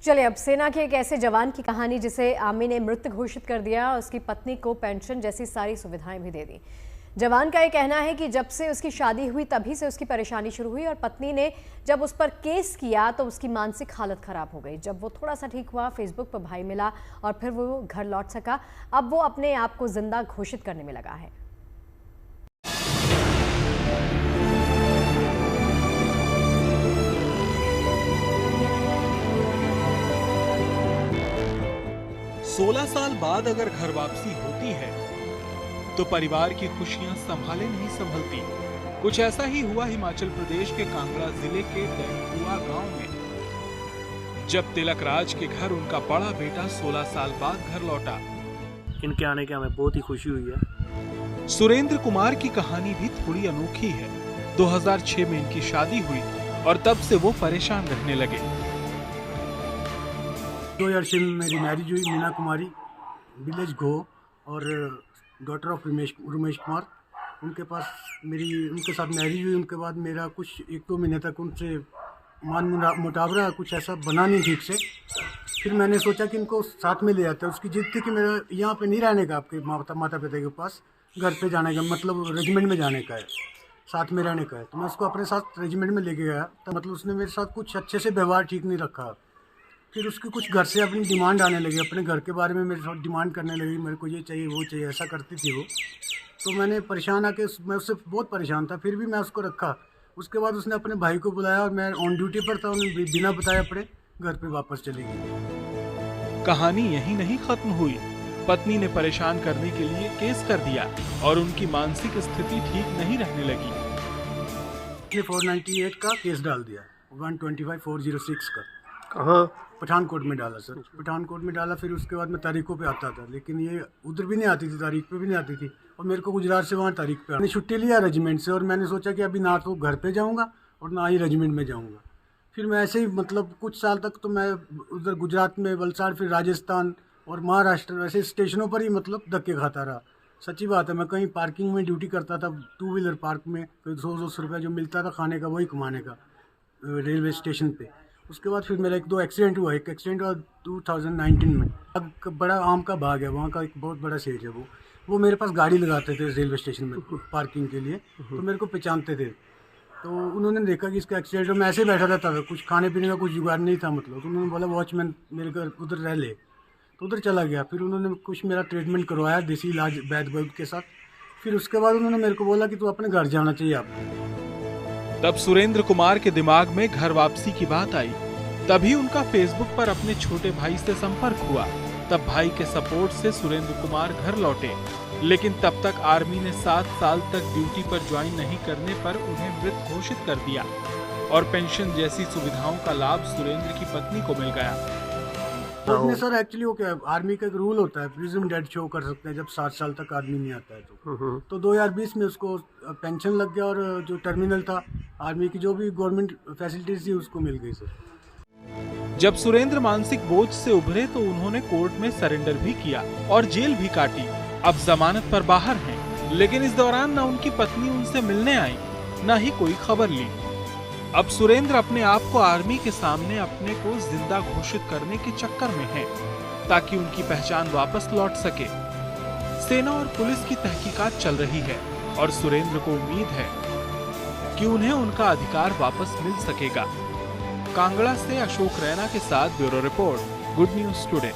चलिए अब सेना के एक ऐसे जवान की कहानी जिसे आर्मी ने मृत घोषित कर दिया और उसकी पत्नी को पेंशन जैसी सारी सुविधाएं भी दे दी। जवान का ये कहना है कि जब से उसकी शादी हुई तभी से उसकी परेशानी शुरू हुई और पत्नी ने जब उस पर केस किया तो उसकी मानसिक हालत खराब हो गई। जब वो थोड़ा सा ठीक हुआ, फेसबुक पर भाई मिला और फिर वो घर लौट सका। अब वो अपने आप को जिंदा घोषित करने में लगा है। सोलह साल बाद अगर घर वापसी होती है तो परिवार की खुशियां संभाले नहीं संभलती। कुछ ऐसा ही हुआ हिमाचल प्रदेश के कांगड़ा जिले के डैनकुआ गांव में, जब तिलक राज के घर उनका बड़ा बेटा 16 साल बाद घर लौटा। इनके आने की हमें बहुत ही खुशी हुई है। सुरेंद्र कुमार की कहानी भी थोड़ी अनोखी है। 2006 में इनकी शादी हुई और तब से वो परेशान रहने लगे। 2006 में मेरी मैरिज हुई मीना कुमारी, विलेज घो, और डॉटर ऑफ रमेश कुमार। उनके साथ मैरिज हुई। उनके बाद मेरा कुछ 1-2 महीने तक उनसे मुटावरा कुछ ऐसा बना नहीं ठीक से। फिर मैंने सोचा कि इनको साथ में ले आता है। उसकी जिद थी कि मेरा यहाँ पे नहीं रहने का, आपके माता पिता के पास घर पे जाने का, मतलब रेजिमेंट में जाने का है, साथ में रहने का है। तो मैं उसको अपने साथ रेजिमेंट में लेके गया। तो मतलब उसने मेरे साथ कुछ अच्छे से व्यवहार ठीक नहीं रखा। फिर उसकी कुछ घर से अपनी डिमांड आने लगी, अपने घर के बारे में मेरे साथ डिमांड करने लगी, मेरे को ये चाहिए वो चाहिए, ऐसा करती थी वो। तो मैंने परेशान आके, मैं उससे बहुत परेशान था, फिर भी मैं उसको रखा। उसके बाद उसने अपने भाई को बुलाया और मैं ऑन ड्यूटी पर था, उन्हें बिना बताए अपने घर पे वापस चली गई। कहानी यही नहीं खत्म हुई। पत्नी ने परेशान करने के लिए केस कर दिया और उनकी मानसिक स्थिति ठीक नहीं रहने लगी। 498 का केस डाल दिया, 125/406 का। कहाँ? पठानकोट में डाला सर, पठानकोट में डाला। फिर उसके बाद मैं तारीखों पे आता था, लेकिन ये उधर भी नहीं आती थी, तारीख पे भी नहीं आती थी। और मेरे को गुजरात से वहाँ तारीख पे मैंने छुट्टी लिया रेजिमेंट से, और मैंने सोचा कि अभी ना तो घर पे जाऊँगा और ना ही रेजिमेंट में जाऊँगा। फिर मैं ऐसे ही मतलब कुछ साल तक तो मैं उधर गुजरात में, वलसाड़, फिर राजस्थान और महाराष्ट्र, ऐसे स्टेशनों पर ही मतलब धक्के खाता रहा। सच्ची बात है, मैं कहीं पार्किंग में ड्यूटी करता था, 2 व्हीलर पार्क में, कोई 100-200 रुपये जो मिलता था खाने का वही कमाने का रेलवे स्टेशन पे। उसके बाद फिर मेरा 1-2 एक्सीडेंट हुआ। एक एक्सीडेंट हुआ 2019 में। अब बड़ा आम का बाग है, वहाँ का एक बहुत बड़ा सेज है। वो मेरे पास गाड़ी लगाते थे रेलवे स्टेशन में पार्किंग के लिए, तो मेरे को पहचानते थे। तो उन्होंने देखा कि इसका एक्सीडेंट, मैं ऐसे ही बैठा रहता था, कुछ खाने पीने का कुछ जुगाड़ नहीं था मतलब। तो उन्होंने बोला वॉचमैन मेरे घर उधर रह ले, तो उधर चला गया। फिर उन्होंने कुछ मेरा ट्रीटमेंट करवाया देसी इलाज वैद्य वैद्य के साथ। फिर उसके बाद उन्होंने मेरे को बोला कि तू अपने घर जाना चाहिए आपको। तब सुरेंद्र कुमार के दिमाग में घर वापसी की बात आई। तभी उनका फेसबुक पर अपने छोटे भाई से संपर्क हुआ। तब भाई के सपोर्ट से सुरेंद्र कुमार घर लौटे, लेकिन तब तक आर्मी ने 7 साल तक ड्यूटी पर ज्वाइन नहीं करने पर उन्हें मृत घोषित कर दिया और पेंशन जैसी सुविधाओं का लाभ सुरेंद्र की पत्नी को मिल गया। तो सर एक्चुअली वो क्या है, आर्मी का एक रूल होता है, प्रिज्यूम डेड शो कर सकते हैं जब 7 साल तक आदमी नहीं आता है तो 2020 में उसको पेंशन लग गया और जो टर्मिनल था आर्मी की, जो भी गवर्नमेंट फैसिलिटीज थी उसको मिल गई सर। जब सुरेंद्र मानसिक बोझ से उभरे तो उन्होंने कोर्ट में सरेंडर भी किया और जेल भी काटी। अब जमानत पर बाहर हैं, लेकिन इस दौरान न उनकी पत्नी उनसे मिलने आई, न ही कोई खबर ली। अब सुरेंद्र अपने आप को आर्मी के सामने अपने को जिंदा घोषित करने के चक्कर में हैं, ताकि उनकी पहचान वापस लौट सके। सेना और पुलिस की तहकीकात चल रही है और सुरेंद्र को उम्मीद है कि उन्हें उनका अधिकार वापस मिल सकेगा। कांगड़ा से अशोक रैना के साथ bureau report, good news today.